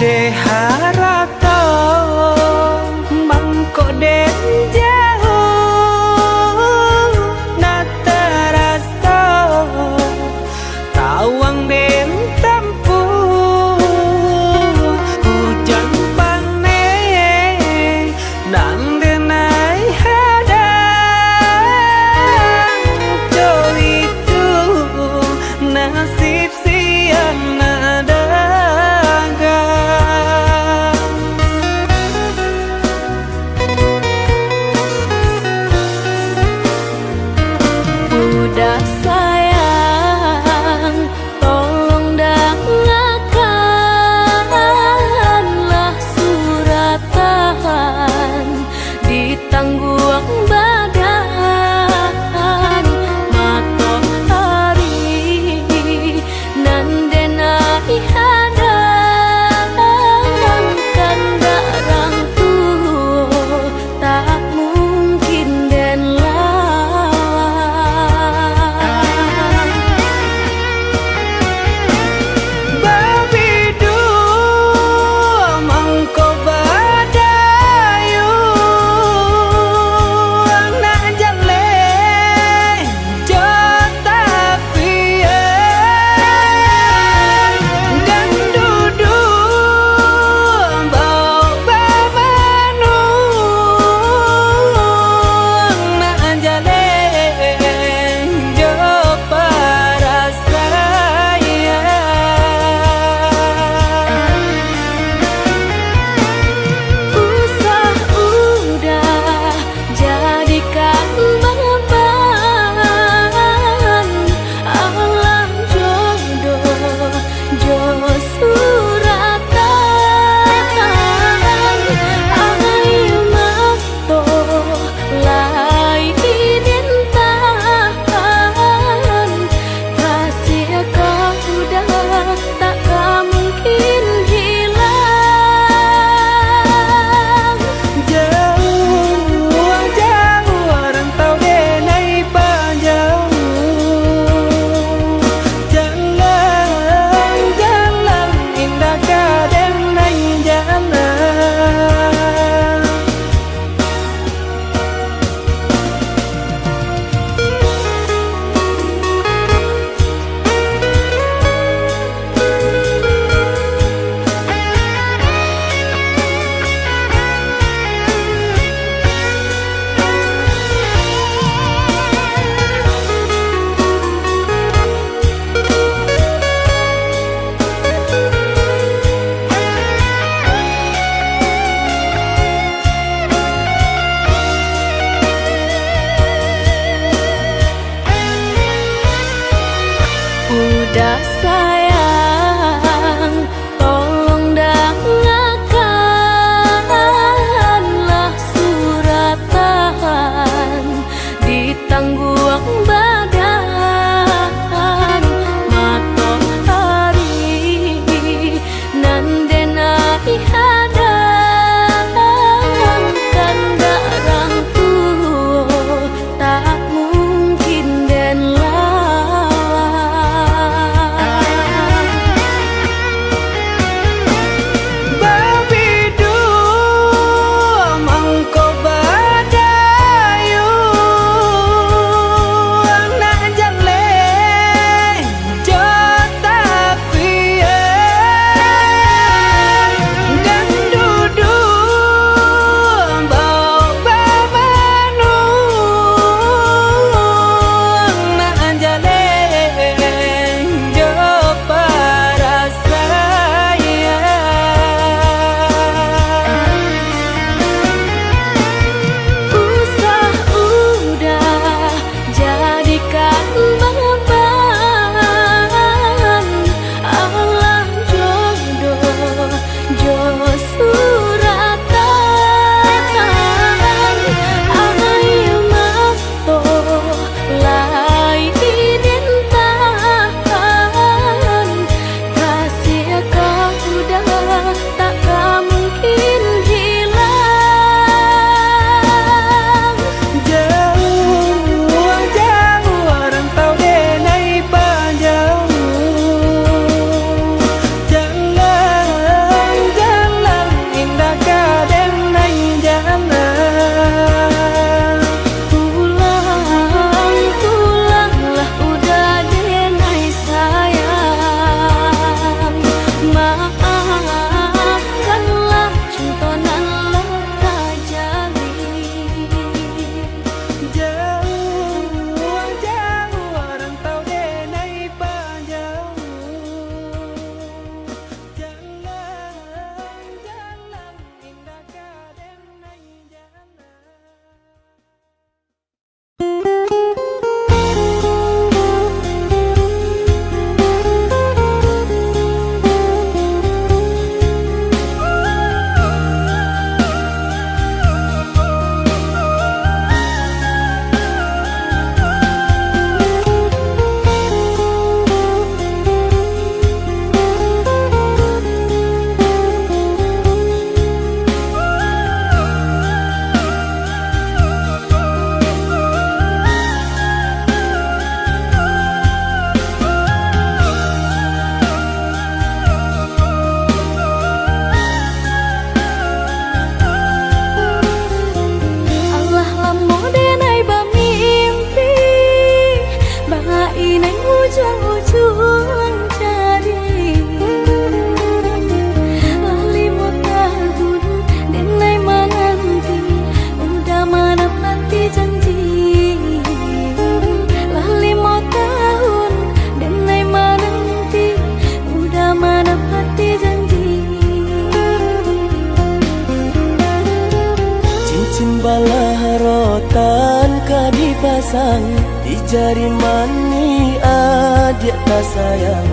Deharato mangko den jauh nataraso tawang den tempuh hujan pane nang denai hadang jauh itu nasib siang nadaga sang di jari mani adik tak sayang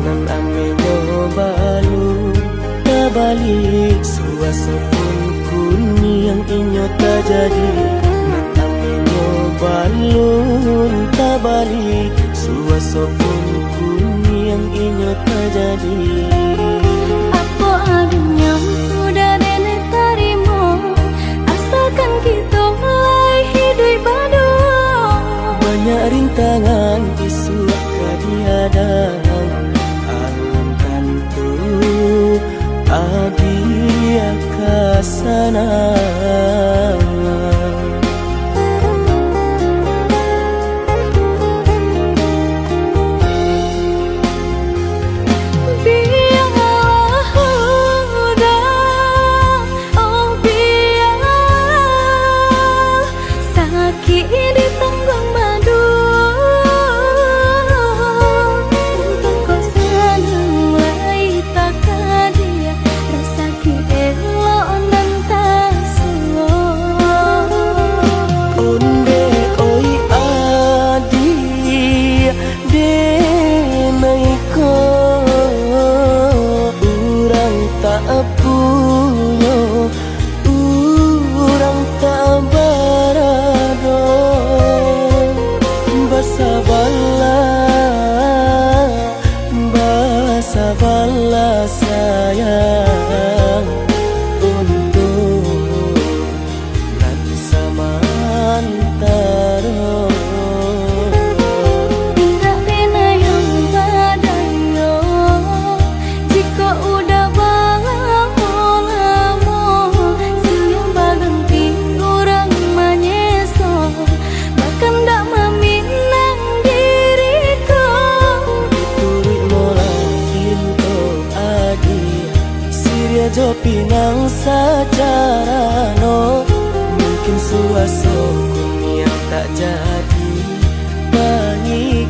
nan amenyo balu tak balik suasa pun kuni yang inyo tak jadi nan amenyo balun tak balik suasa pun kuni yang inyo tak jadi. Apa adanya udah nenek tarimo asalkan kita mulai hidup baru. Banyak rintangan isuak kadiadang alam tentu adia kasana. Sabarlah sayang untuk nanti samantara. Tidak pernah yang badayo jika udah lamo siang baganti orang menyeso bahkan tak meminang diriku. Turut mola Siria jo pinang secara no mungkin suaso kuni yang tak jadi bagi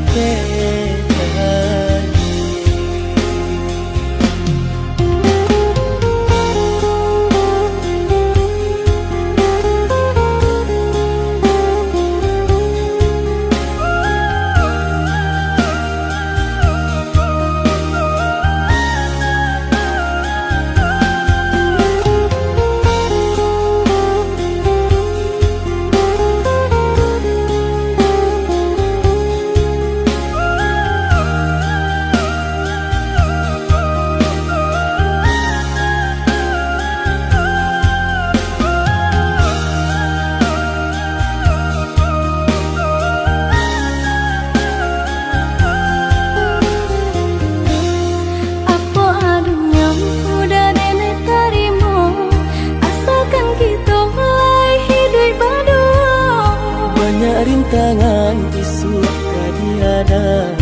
rintangan isuak kadiadang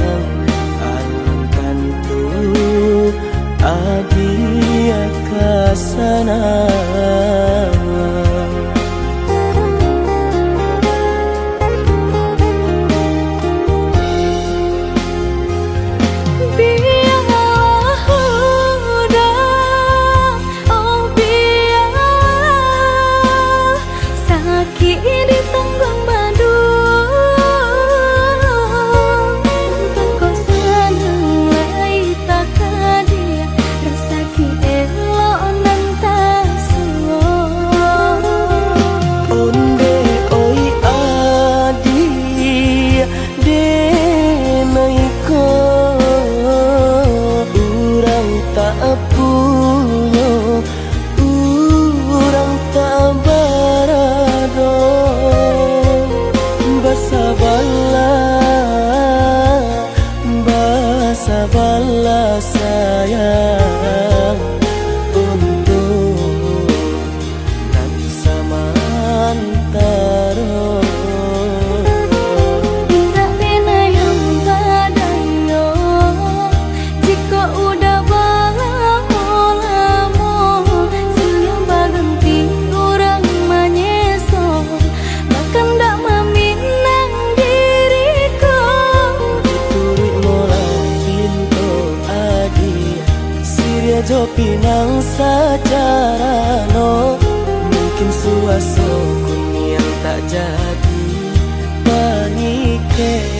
alam tentu adia kasana. Sabarlah sayang untuk nanti samantara. Tidak pernah yang badayo jika udah lamo siang baganti orang menyeso bahkan tak meminang diriku. Turut mola Siria jo pinang secara no mungkin suaso kuni yang tak jadi ke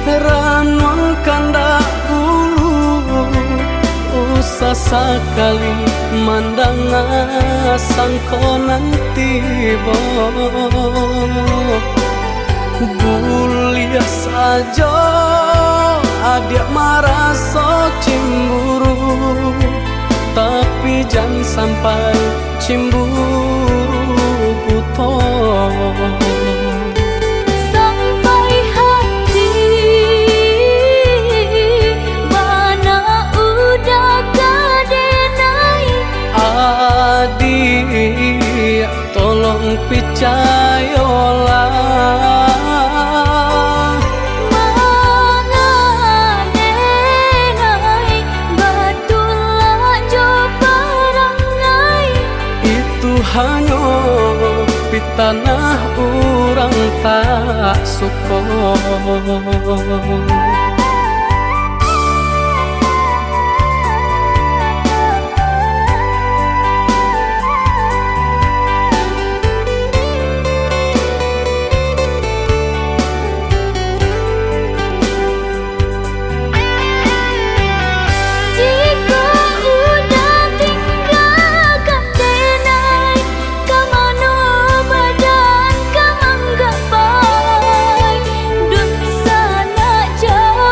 Ranong kandak dulu usah sekali mandang sangko nanti buliah saja adik marah so cemburu, tapi jangan sampai cemburu buto. Adik, tolong percayalah, mangadenai batulah jo perangai. Itu hanya pitanah orang tak suka. Jauh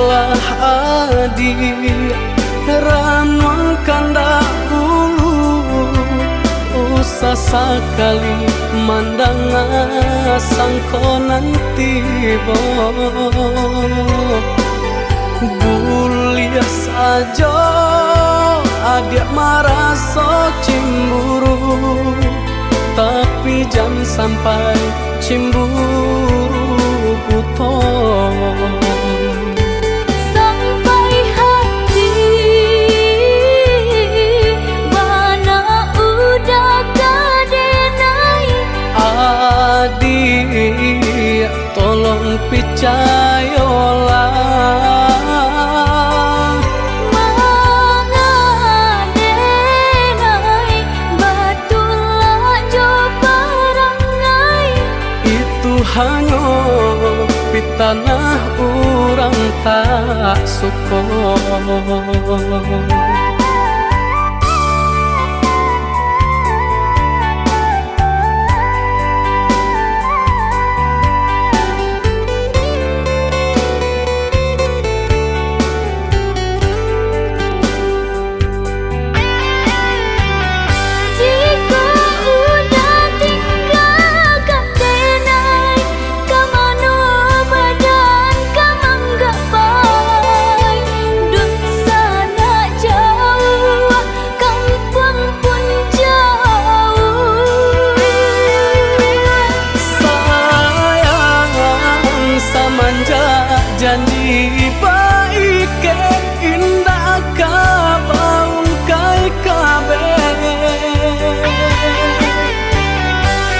ulah adi ranuang kandak ulu usah sekali mandang sangkonan tiba bulia saja adik merasa cemburu tapi jangan sampai cemburu buton sampai hati mana udah kadenai adik tolong percayalah hanya pitanah orang tak suka. Janji baik ke indah kabaung kai kabe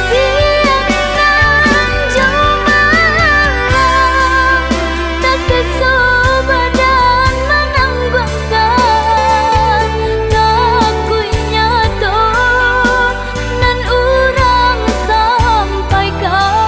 siang jumalam tak sesobadan menanggungkan takunya toh nan urang sampaikan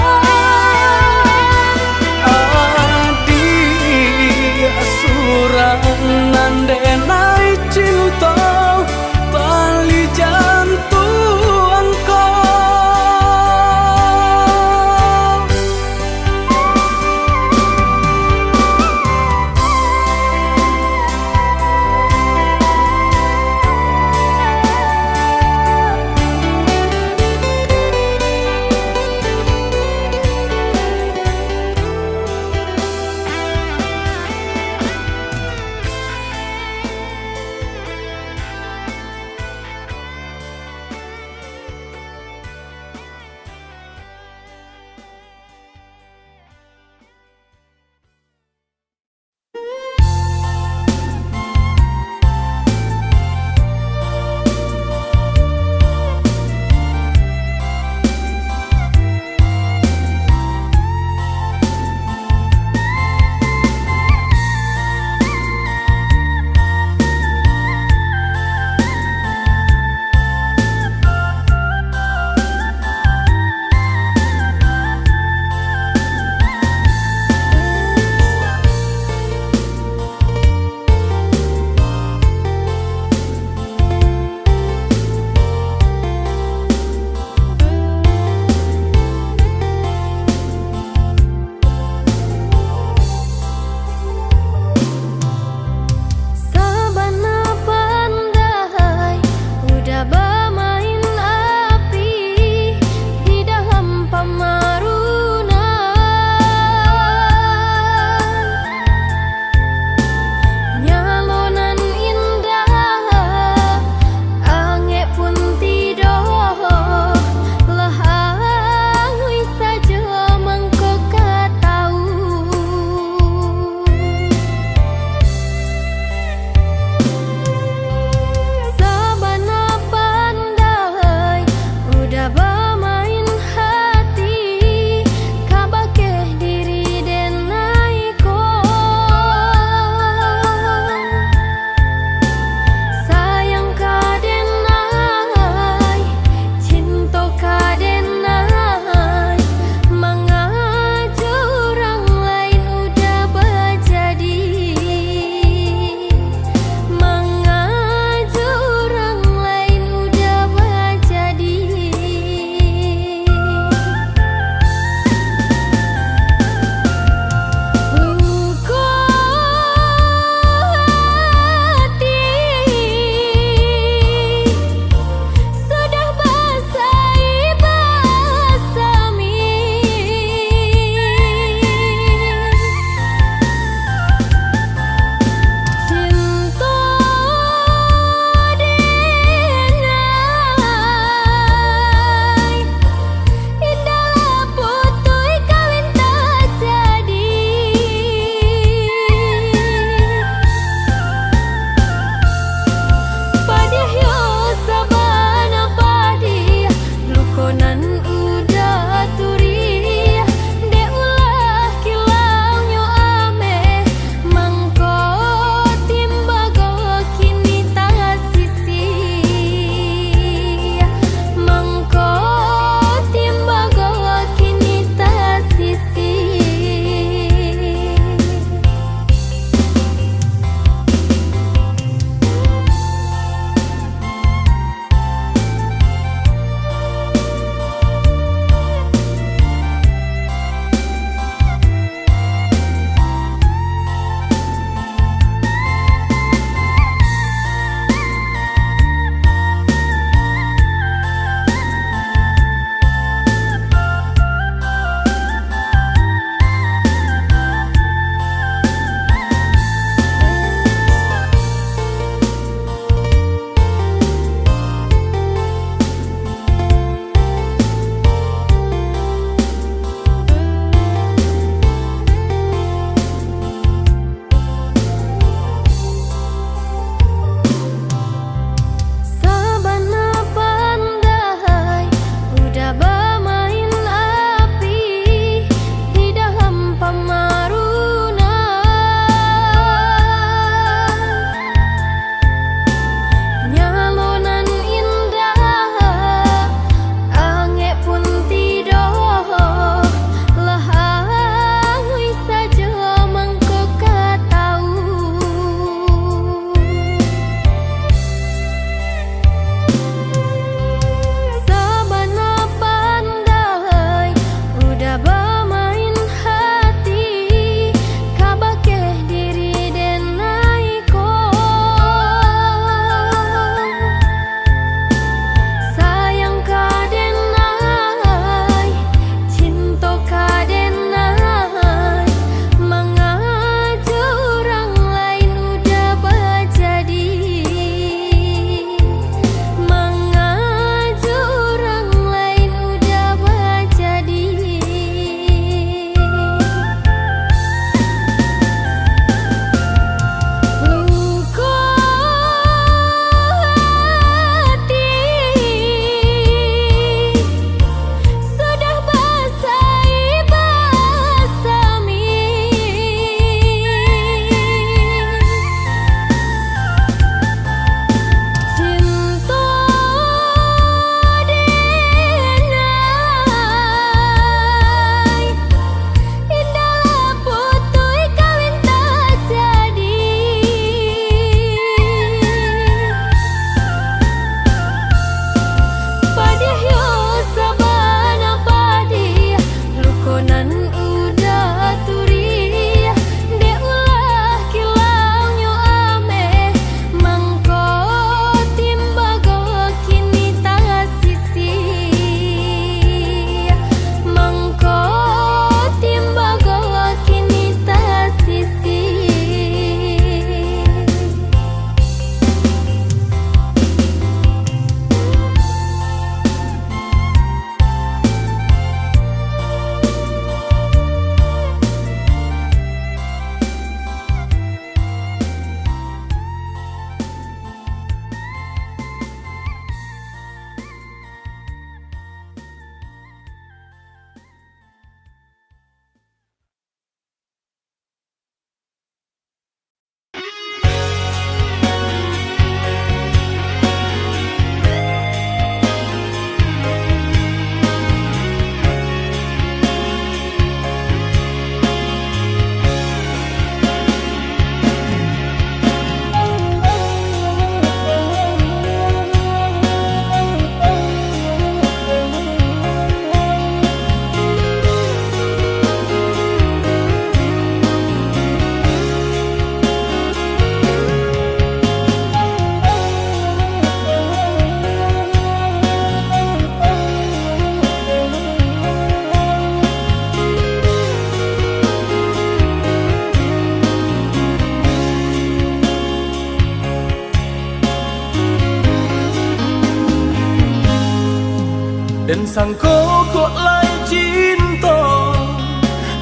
sangko kok lai cinta,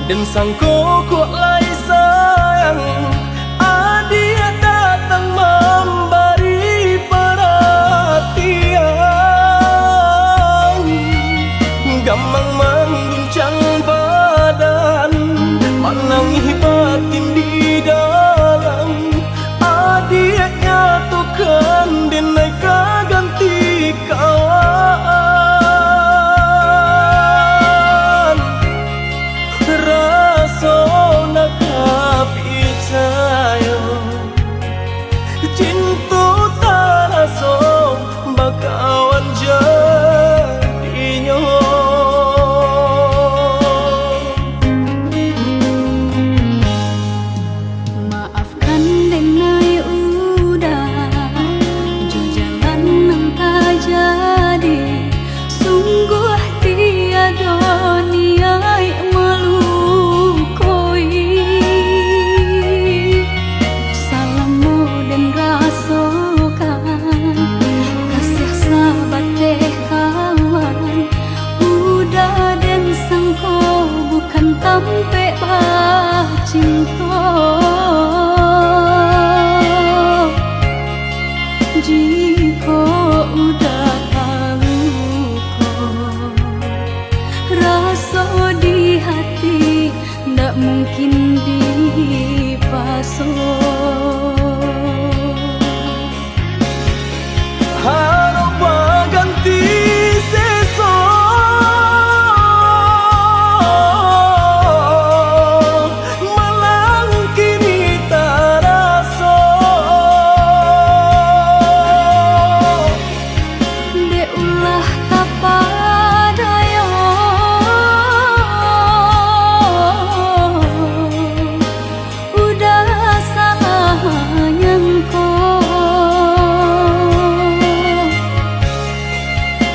dan sangko kok lai sayang. Dia datang memberi perhatian, gampang mengguncang badan, menangis batin di dalam. Dia nyatukan dineka ganti kawan, rasa nak percaya cinta tak rasa bakawan jadinya. Maafkan denai udah jo jalan nang tak jadi, sungguh tiada niat melukoi. Salamu dan rasakan kasih sahabat deh kawan, udah dan sangko bukan tampe bah cinta. Jika udah tahu kok rasa di hati ndak mungkin dipasok. Harap ganti sesok, malang kini tak rasa. De ulah tapadaya, udah sayang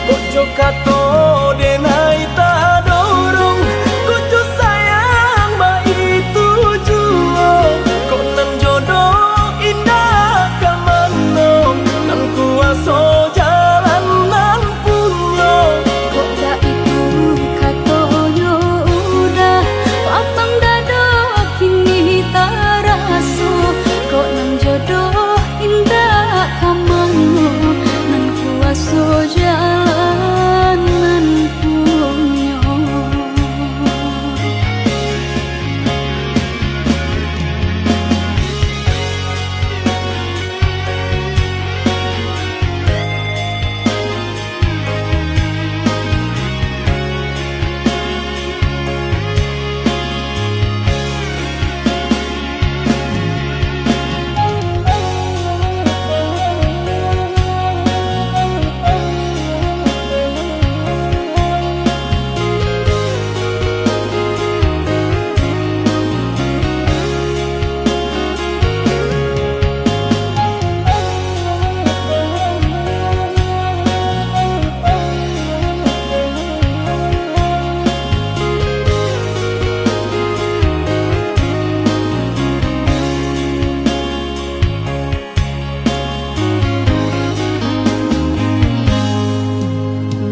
Kojo kato denai tak dorong, kojo sayang ba itu jua. Kok nan jodoh indah kamano, nan kuaso jalan nan punya. kok dak itu katonyo udah lapang dada kini tak rasa. Kok nang jodoh indah kamano, nan kuaso jalan nan punya.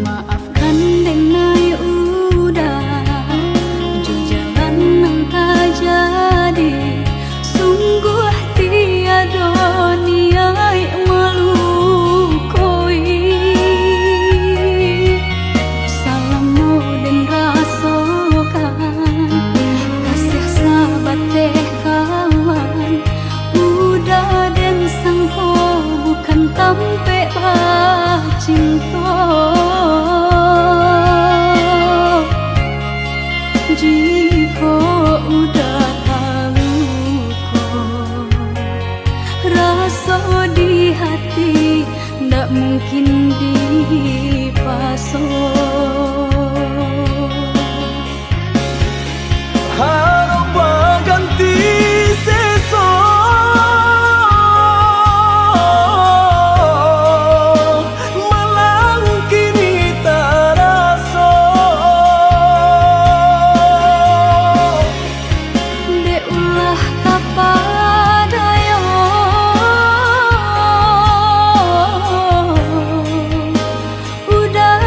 Maafkan denai udah jo jalan nang tak jadi, sungguh tiada niat melukoi. Salamu dan rasakan kasih sahabat deh kawan, udah dan sangko bukan tampe bah cinta. Jika udah tahu kok rasa di hati ndak mungkin dipasok. Harap ganti sesok, malang kini tak rasa. De ulah tapadaya, udah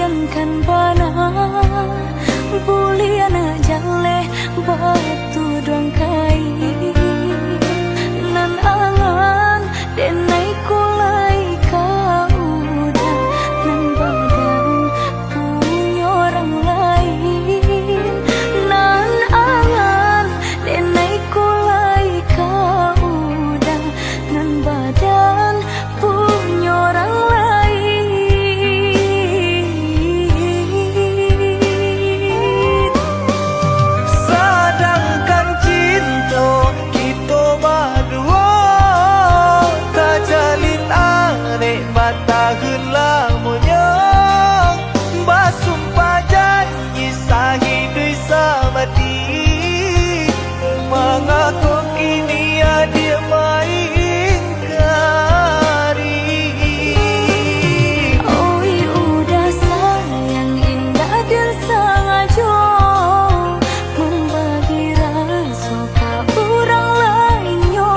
hujan kan bana buliana jale batu dong kai nan angan denai kulai kau udah nan badan punya orang lain nan angan denai kulai kau udah nan badan punya orang lain. Sedangkan cinta kita berdua tak jalin aneh bataheun lamunnya basumpah janji sahidui sabati mengaku kini dia main kari. Oi udah sayang indah dan sengaja membagi rasa ke orang lainnya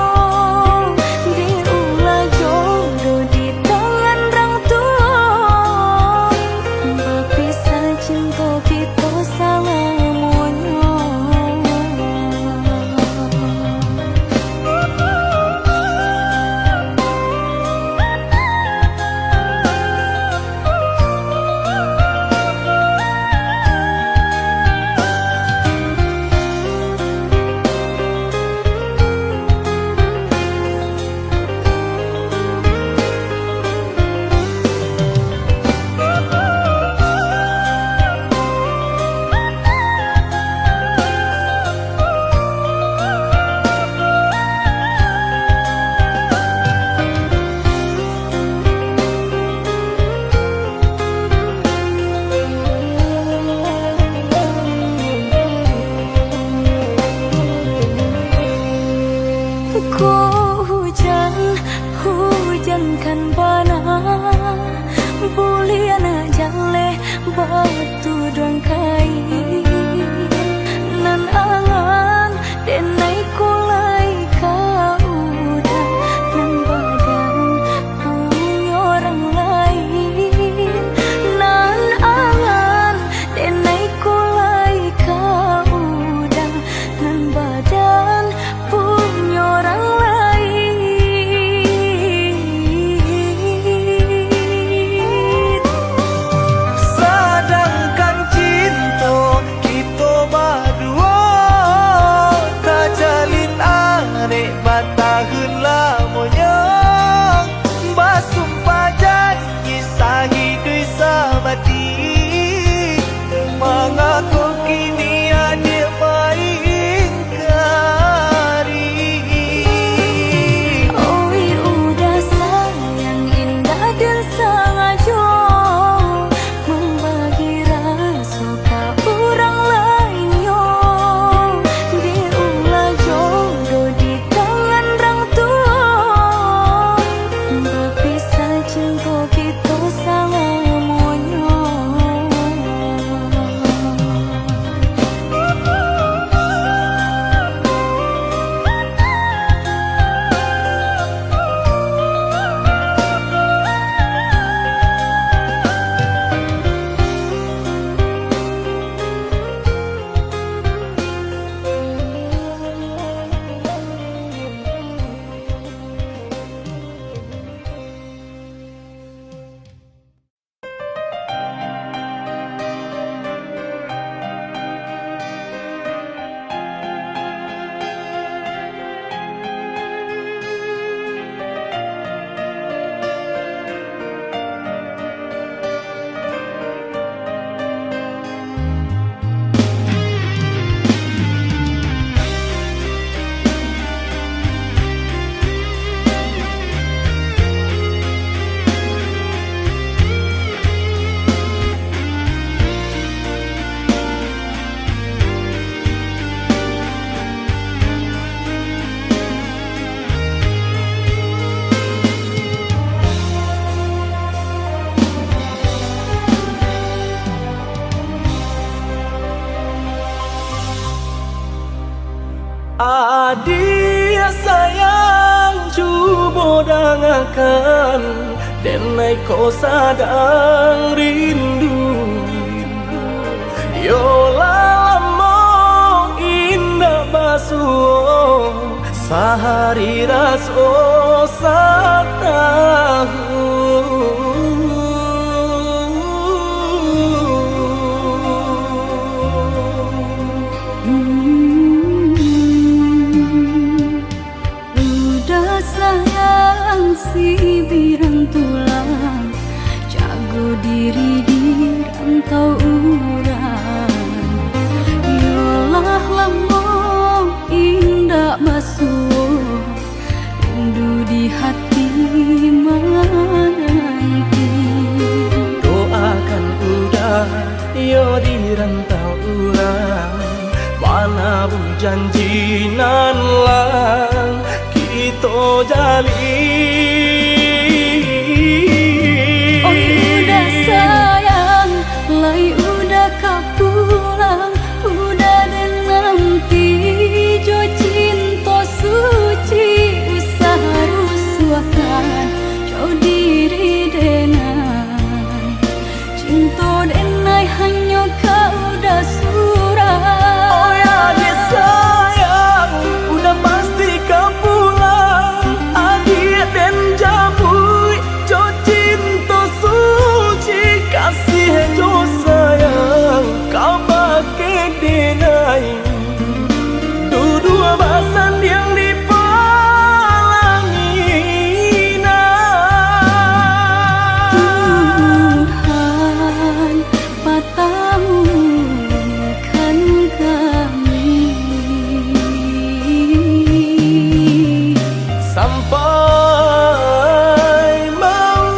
diulah jodoh di tangan orang tua berpisah cinta kita selamanya. Kok hujan kan bana buliana jale batu dong kai nan angan denai kulai kau udah nan badan punya orang lain nan angan denai kulai kau udah nan badan punya orang lain. Sedangkan cinta kita berdua tak jalin aneh bataheun lamunnya basumpah janji sahidui sabati mengaku kini dia main kari. Oi udah sayang indah dan sengaja membagi rasa ke orang lainnya diulah jodoh di tangan orang tua berpisah cinta kita selamanya. Adia sayang cuba dengarkan denai kau sadang rindu urang mana janji nan lang kita jalin. Oi udah sayang, lai udah kapulang, udah dan nanti jo cinta suci usaha rusuakan jauh diri denai cinta denai hanya kau udah surah. Oh ya dia sayang, udah pasti kau pulang. Adik dan jabui, jo cinta suci kasih jo sayang, kau pakai denai. Dua basan yang dipalangi Tuhan patamukan kami sampai maut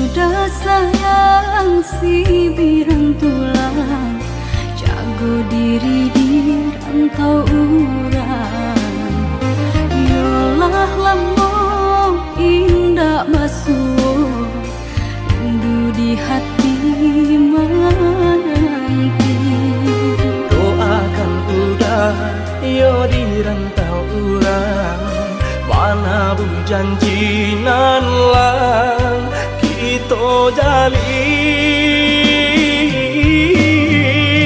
udah sayang si birang tulang jago diri di rantau urang yolah lamo indah basuh rindu di hati menanti doakan udah yo di rantau urang mana janji nan lang kita jalin.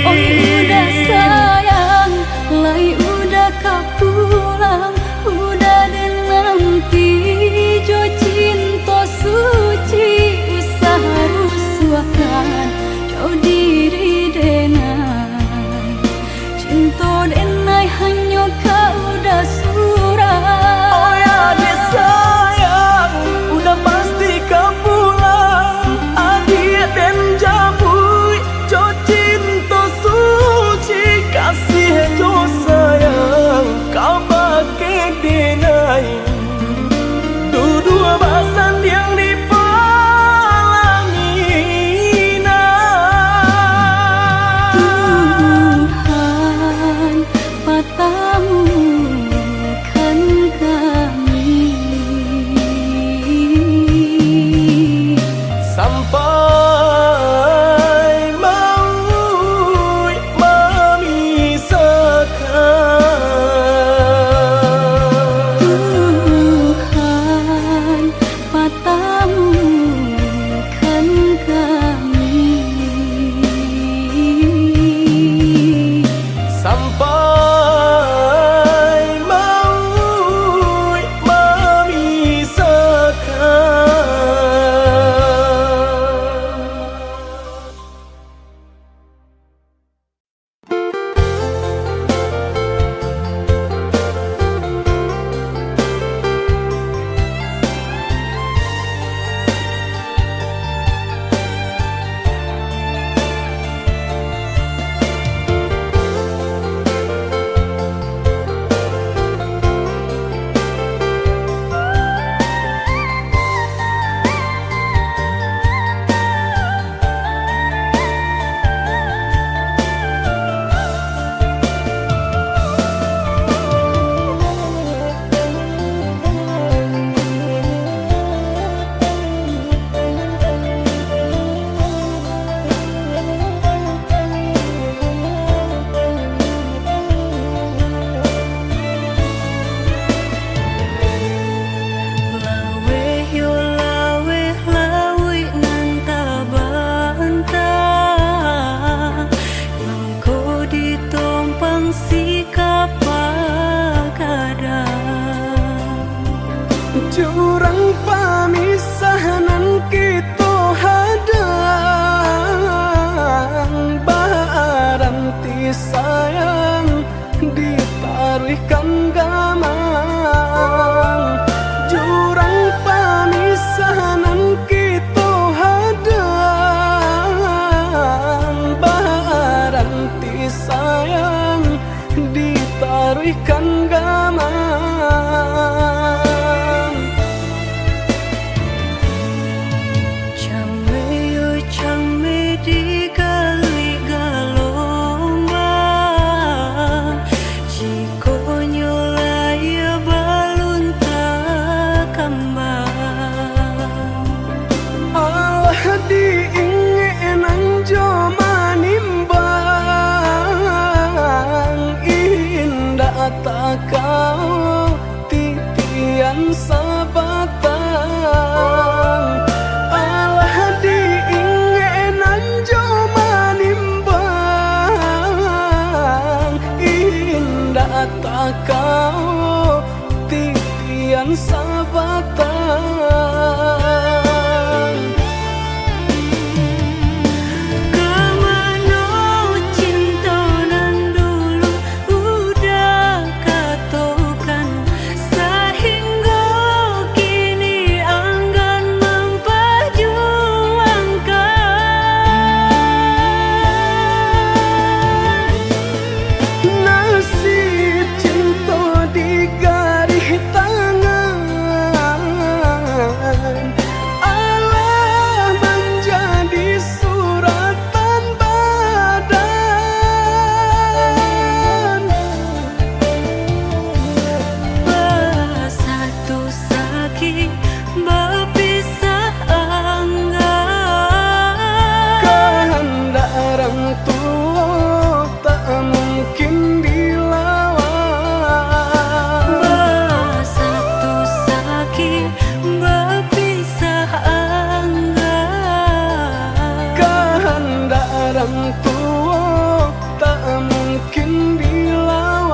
Oi udah sayang, lai udah kapulang, udah dan nanti jo cinta suci usaha rusuakan jauh diri denai cinta denai hanya kau udah surah. Oh ya dia sayang, udah pasti kau pulang. Adik dan jabui, jo cinta suci kasih jo sayang, kau pakai denai. Dua basan yang dipalangi kasih sayang ditaruhkan gaman. Chame chame di kali galombang, jiko nyolaya balun tak kembang. Allah diingin joma nimbang, indah tak kau titian sabatang. Allah diingin joma nimbang, indah tak kau titian sabatang. Kemana cinta nan dulu udah katokan, sehingga kini enggan memperjuangkan. Nasib cinta di garis tangan, Allah menjadi suratan badan. Bersatu sakit berpisah enggan. Kehendak orang tua tak mungkin dilawan. Bersatu sakit berpisah enggan. Kehendak orang tua tak mungkin dilawan.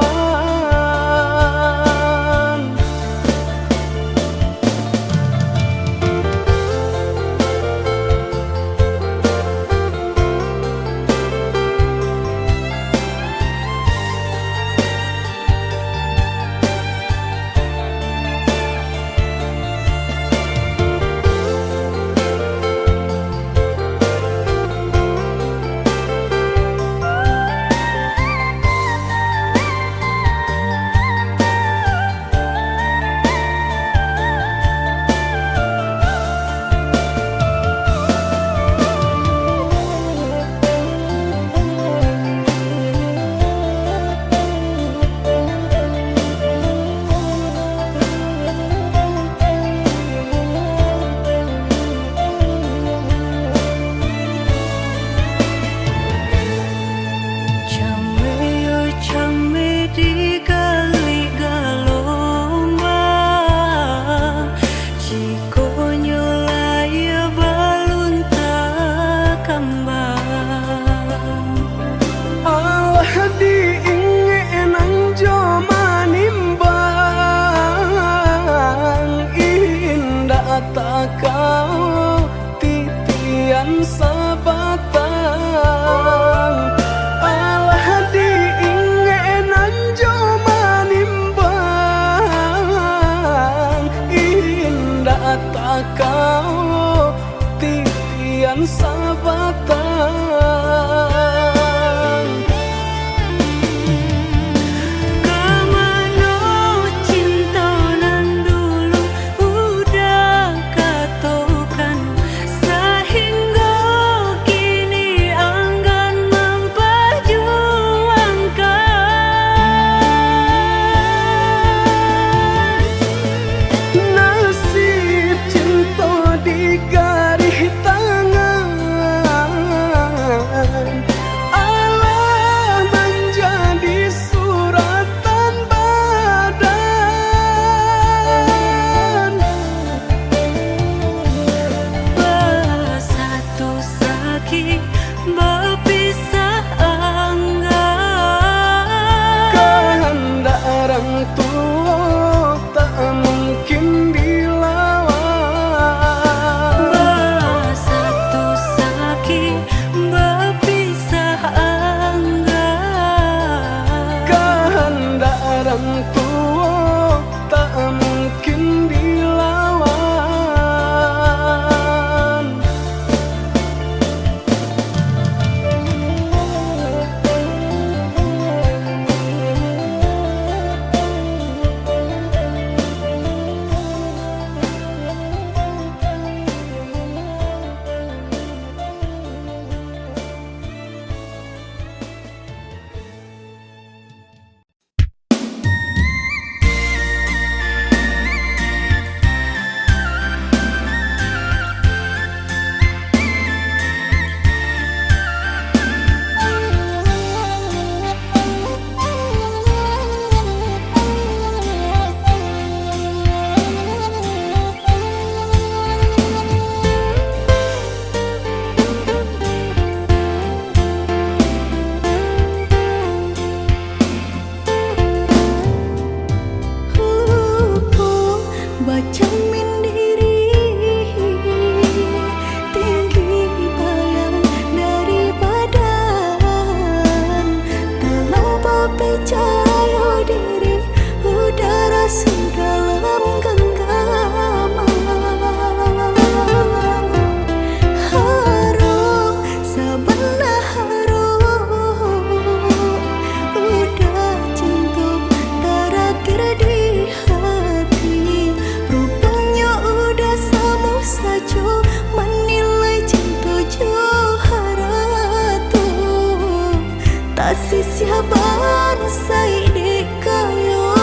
sisiaban say di kayo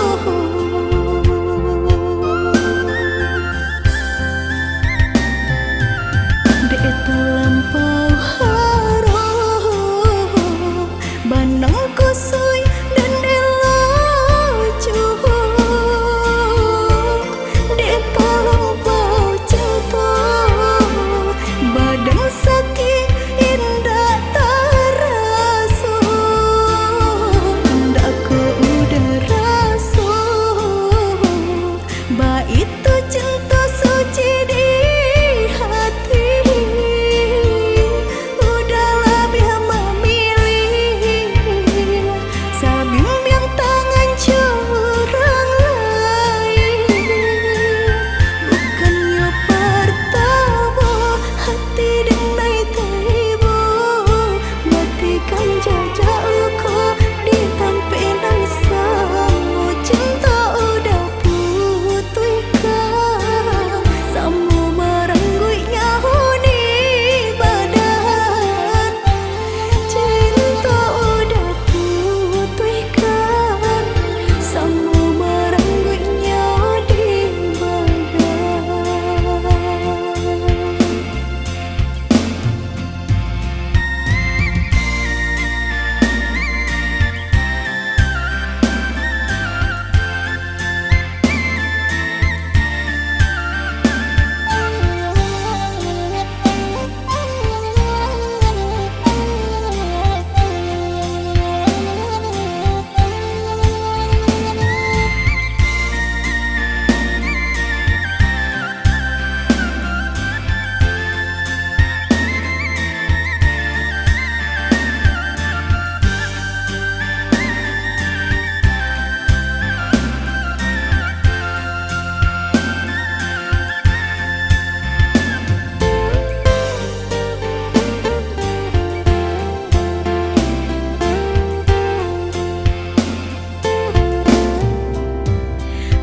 de terlampau harum banang kusui dan eloju de terlampau jatuh badan sakit indah terasa indah ku udah rasa ba itu cinta suci di hati udahlah biar memilih sabim yang tangan curang lain bukannya pertama hati denai tiba matikan jajak luka di tampilan sama cinta udah putihkan sama merengguinya huni badan cinta udah putihkan sama merengguinya di badan.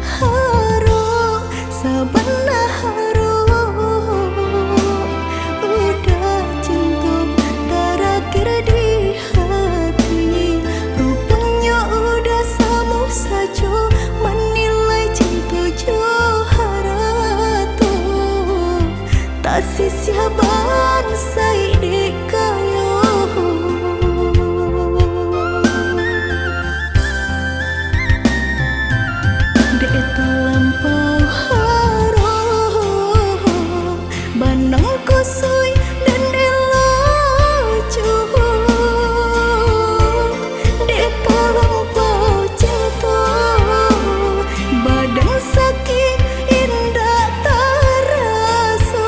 Harum, sebenarnya harum udah cinta terakhir di hati rupanya udah sama saja menilai cinta Joharato tak sisiaban say di kayo de terlampau harum banang kusui dan eloju de terlampau jatuh badan sakit indah terasa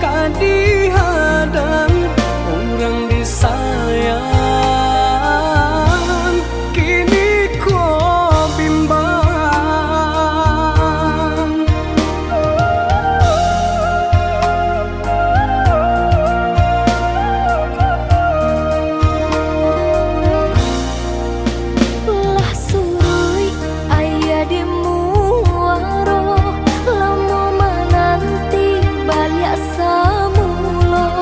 kadihadang orang disayang kini ko bimbang. Lah surui ayah di muaro, lamo menanti balik samulo.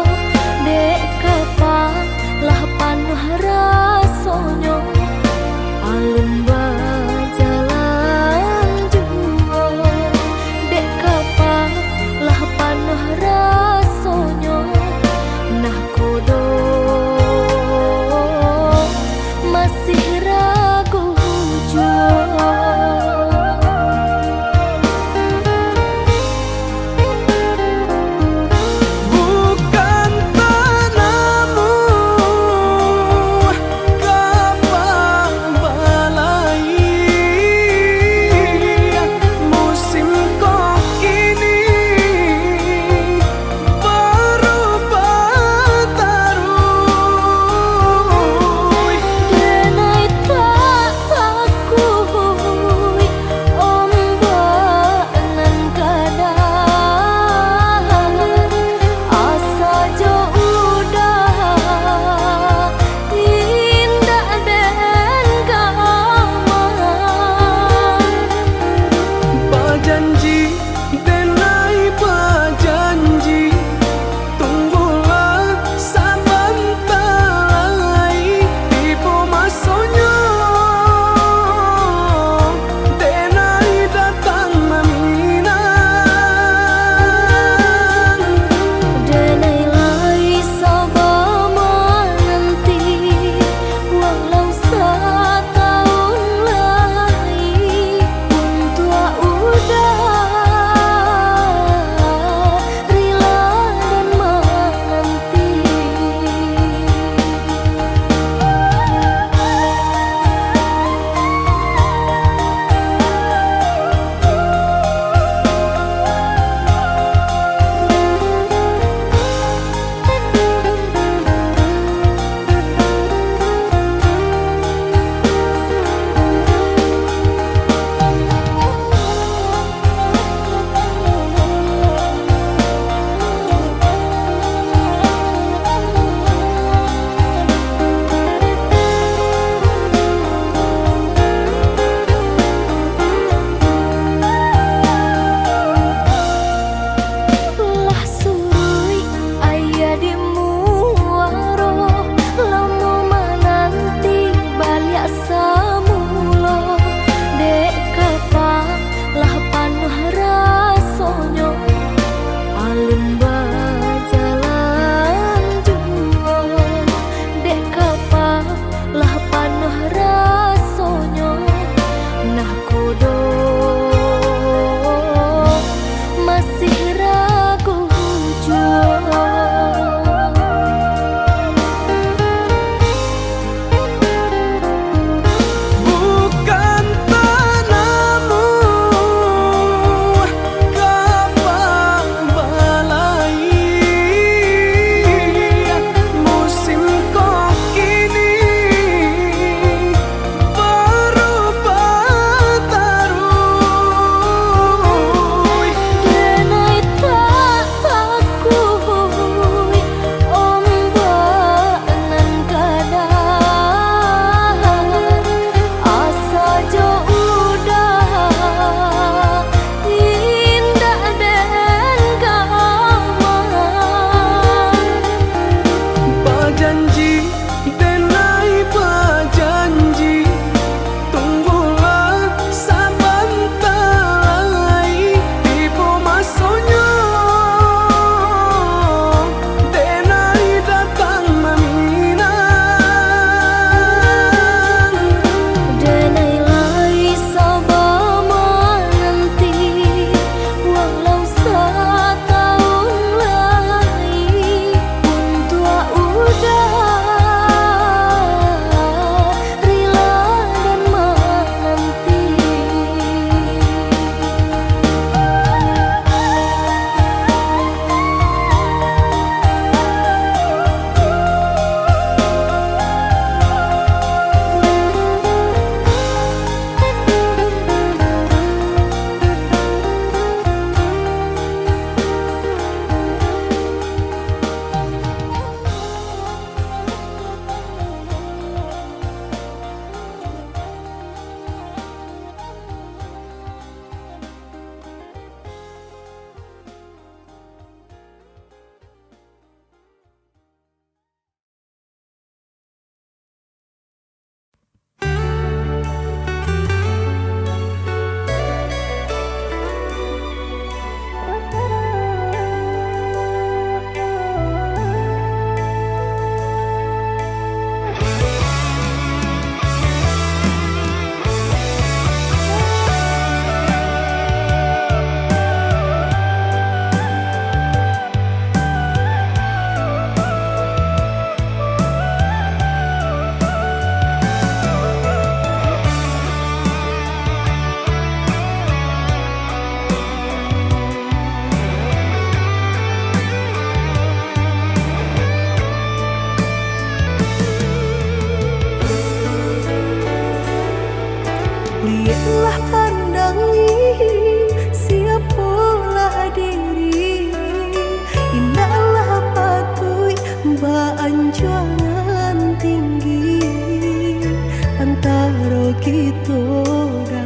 toda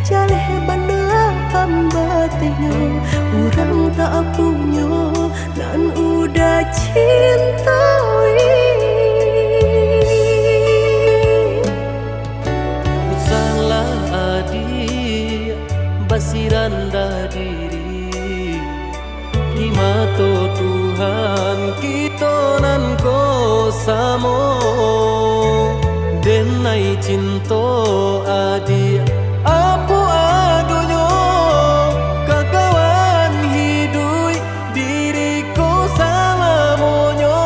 jaleh banda pambatnya orang tak punya dan udah cintai salah adi basiranda diri di mata Tuhan kita nan ko samo denai cinta adi apa adonyo kakawan hidui diriku salamonyo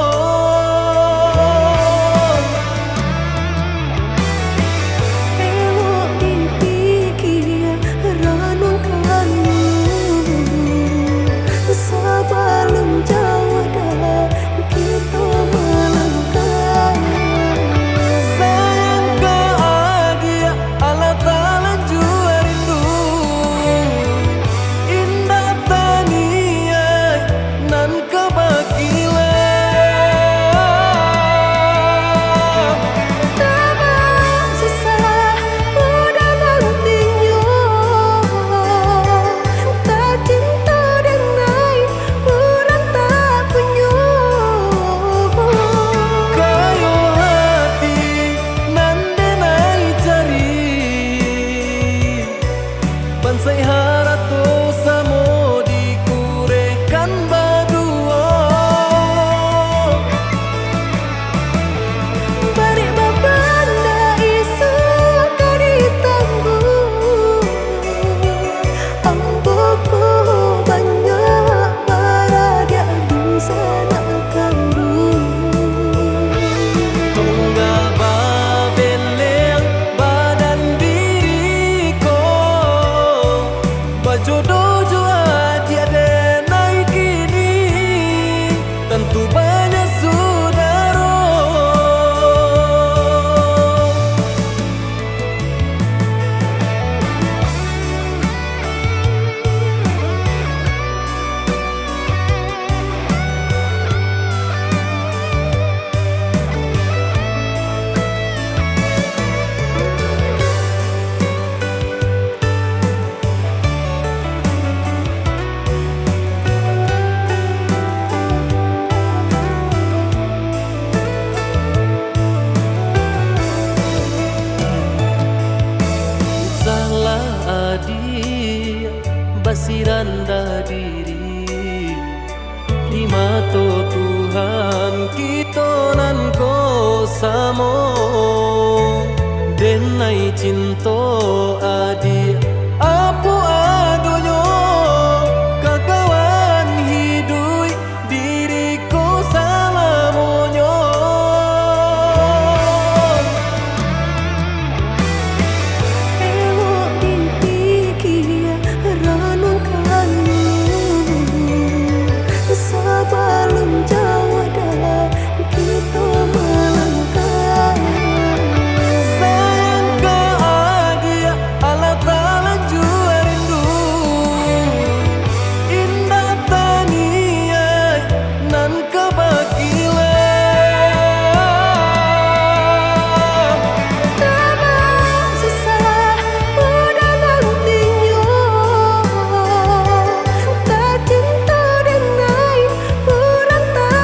elok dipikir renungkan sebelum jauh dah kita melangkah sayang ke adia Allah Ta'ala jua rindu indah tania nan kebakilan tak susah udah nantinya tak cinta denai orang tak punya kayo hati nan denai cari bansai harato samo dikurekan badua bari babanda isu kari tangguh amboku banyak baradia bisa nak kandung tunggal babeleng badan diriku bajodoh jua tiada naik kini tentu banyak saudara salah adi basiranda diri di mata Tuhan kita nan ko samo denai cinta adi apa adonyo kakawan hidui diriku salamonyo elok dipikir renungkan sebelum jauh dah kita melangkah sayang ke adia Allah Ta'ala jua rindu indah tania nan kebakilan tak susah udah nantinya tak cinta denai orang tak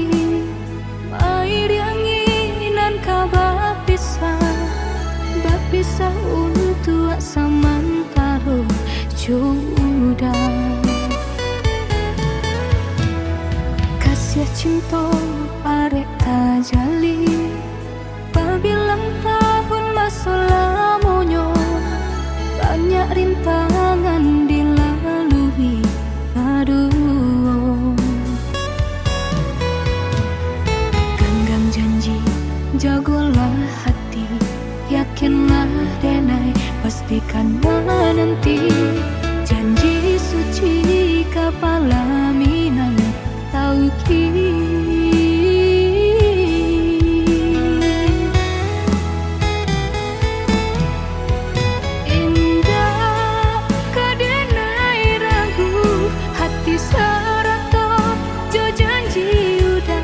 hati mai dianginan kabar Bapisah untuk samantara jodoh Kasih cinta arek tajali Pabilang tahun masa lamonyo Banyak rintangan dilalui aduh Genggam janji jagolah hati Yakinlah denai pastikan menanti Janji suci kepala minan tauki Indah kadenai ragu hati serata jo janji udah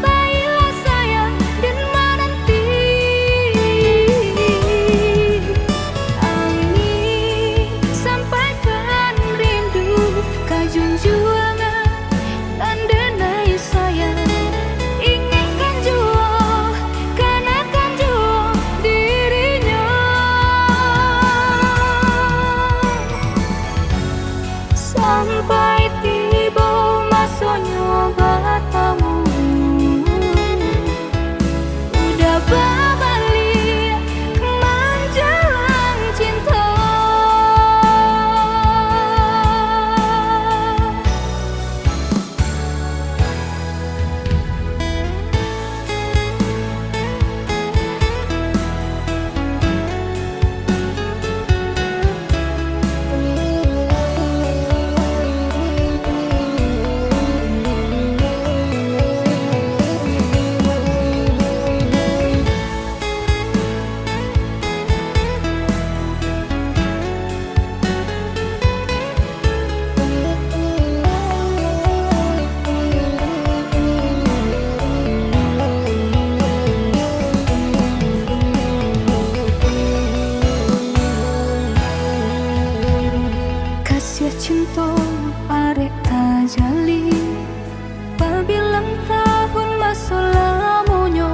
Baiklah sayang dan menanti Angin sampaikan rindu kajunjuangan dan denai sayang Inginkan jua kanakan jua dirinya Sampai tiba masanya batamu Udah berbalik menjelang cinta Kasih cinta arek tajali Pabilang tahun masa lamonyo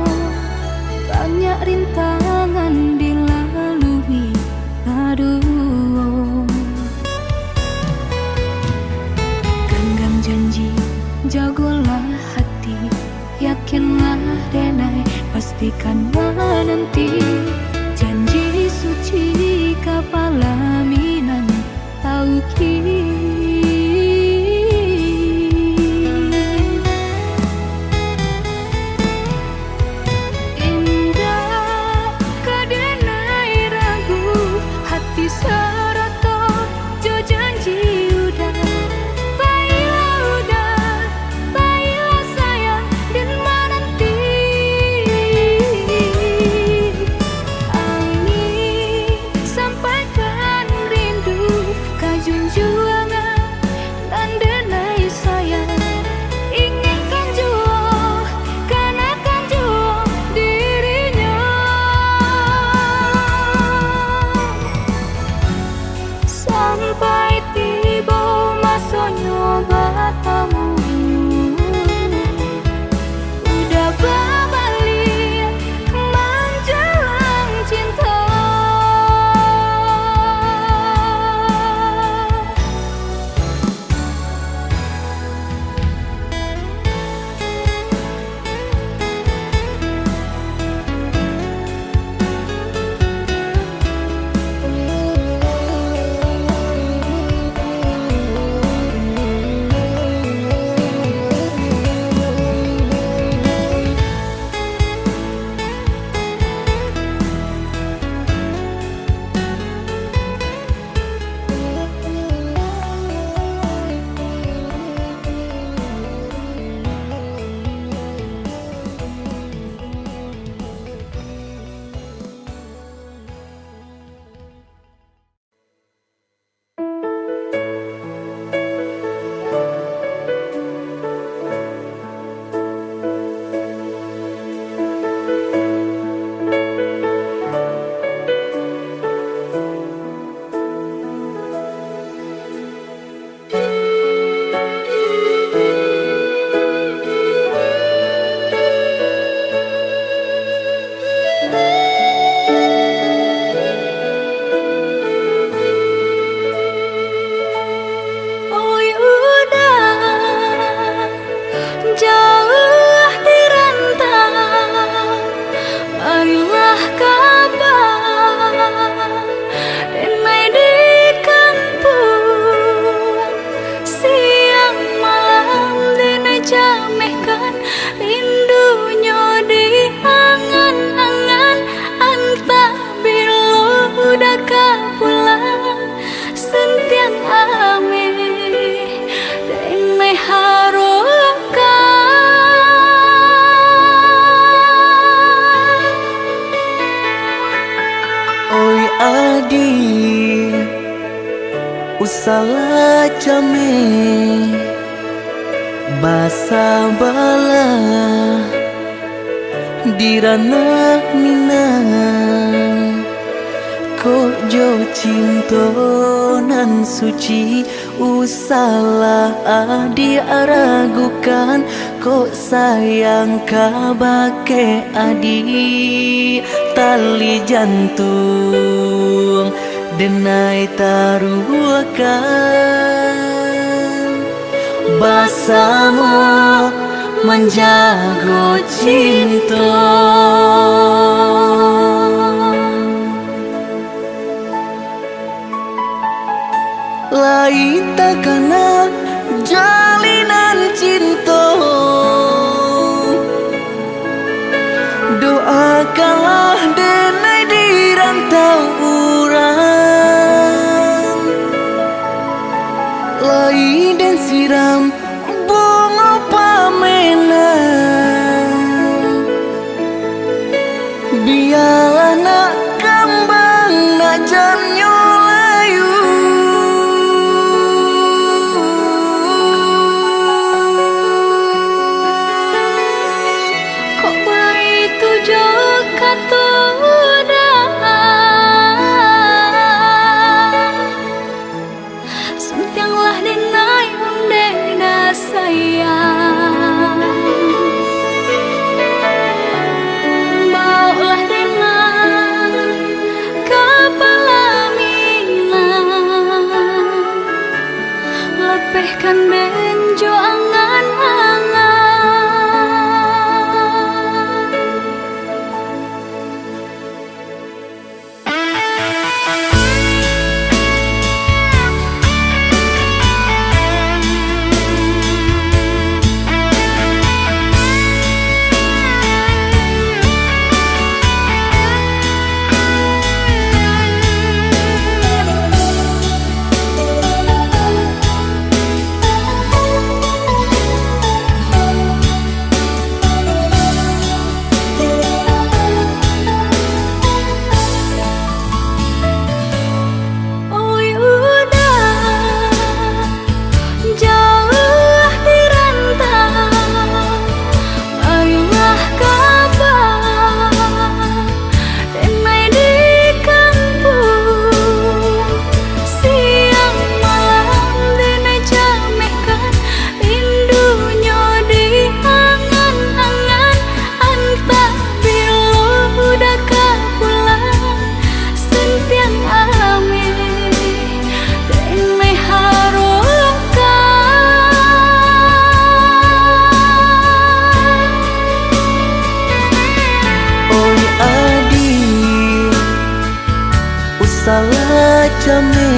Banyak rintangan dilalui aduh Genggam janji jagolah hati Yakinlah denai pastikan menanti Janji suci kepala minan tauki Indah kadenai ragu hati serata jo janji udah Baiklah sayang dan menanti Salah jame basa bala dirana minang ko jo cinto nan suci usalah adi aragukan ko sayang kabake adi tali jantung denai taruhkan basamu menjago cinta lain tak kena jalinan cinta doakanlah denai di rantau urang lain dan siram bunga pamenang biarlah nak kembang nak jamnya layu kok begitu juga tuh sentianglah denai undena sayang baulah denai kepala minang lepehkan benjo angan-angan salah jame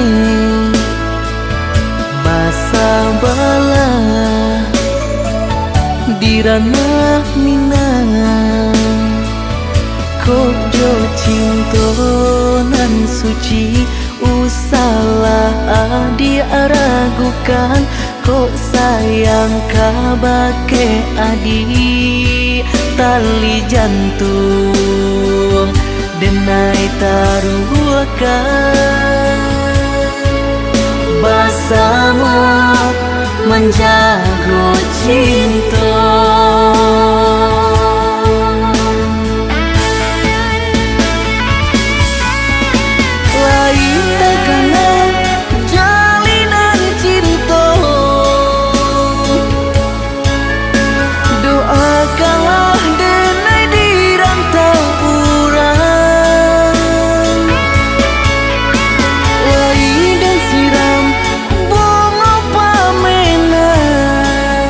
basa bala dirana minang ko jo cinto nan suci usalah adi aragukan ko sayang kabake adi tali jantung denai taruhkan basamu menjago cinta lain tak kena jalinan cinta doakanlah denai di rantau urang lain dan siram bunga pamenang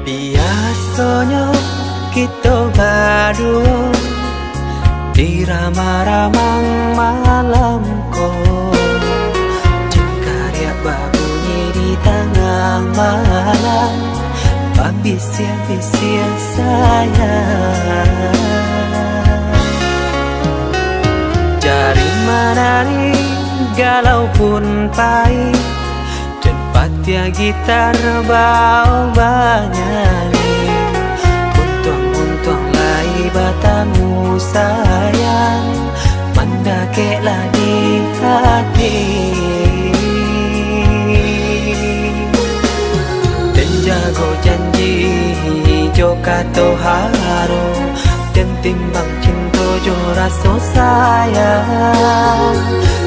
Biasanya kita berdua di ramah-ramang malam kau, jengkariak berbunyi di tengah malam, babisia-bisia sayang. Jari menari galau pun pahit, dan patia gitar bau banyali. Untung-untung lai batamu sayang, mendakeklah di hati. Dan jago janji jo kato haro, dan timbang cinta jo rasa sayang.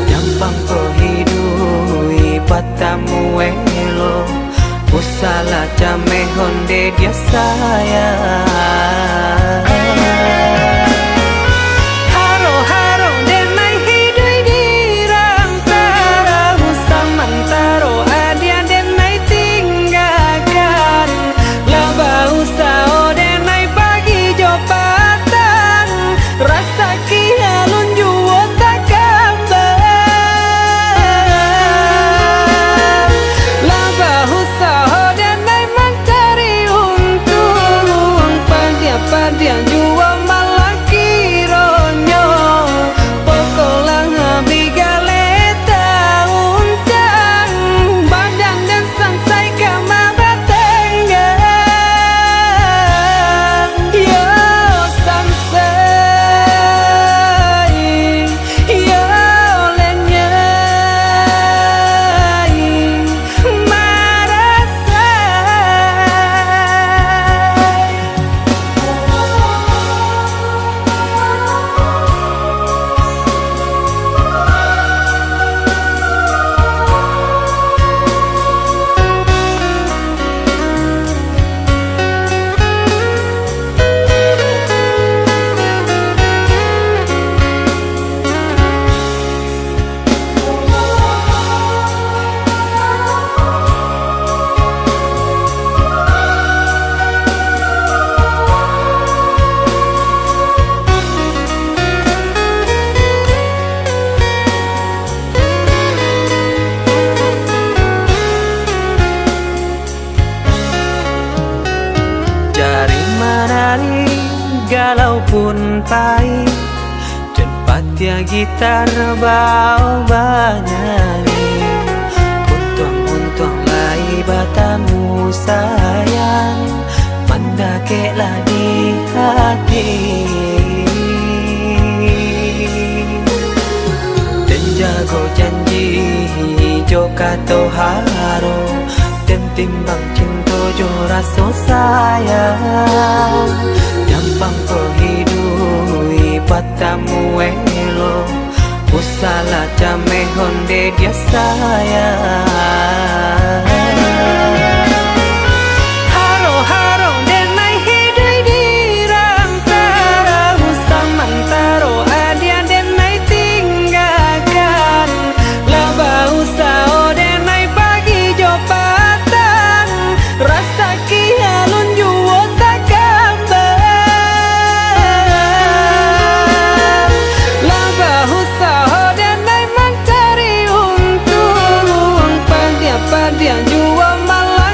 Nyampang ko hidui patamu elo, usala jame honde dia sayang. Haro-haro denai hidui di rantara, samantaro adia denai tinggalkan. Laba usao denai pagi jopatan, rasa kialun juo tak kabar. Laba usao denai mencari untung, padia-padia juo malah kironyo. Pokolang bigaleta uncang, badan dan sangsai kamar tenggang. Yo sangsai, yo lenyai, marasai. Jari menari galau pun pahit, dan patia gitar bau banyali. Untung-untung lai batamu sayang, mendakeklah di hati. Dan jago janji jo kato haro, dan timbang cinta jo rasa sayang. Nyampang ko hidui patamu elo, usala jame honde dia sayang. Haro-haro denai hidui di rantara, samantaro adia denai tinggalkan. Laba usao denai pagi jopatan, rasa kialun juo tak kabar. Laba usao denai mencari untung, padia-padia juo malah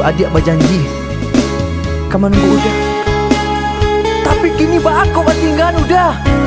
adik berjanji kamu nunggu udah. Tapi kini bah aku tinggal udah.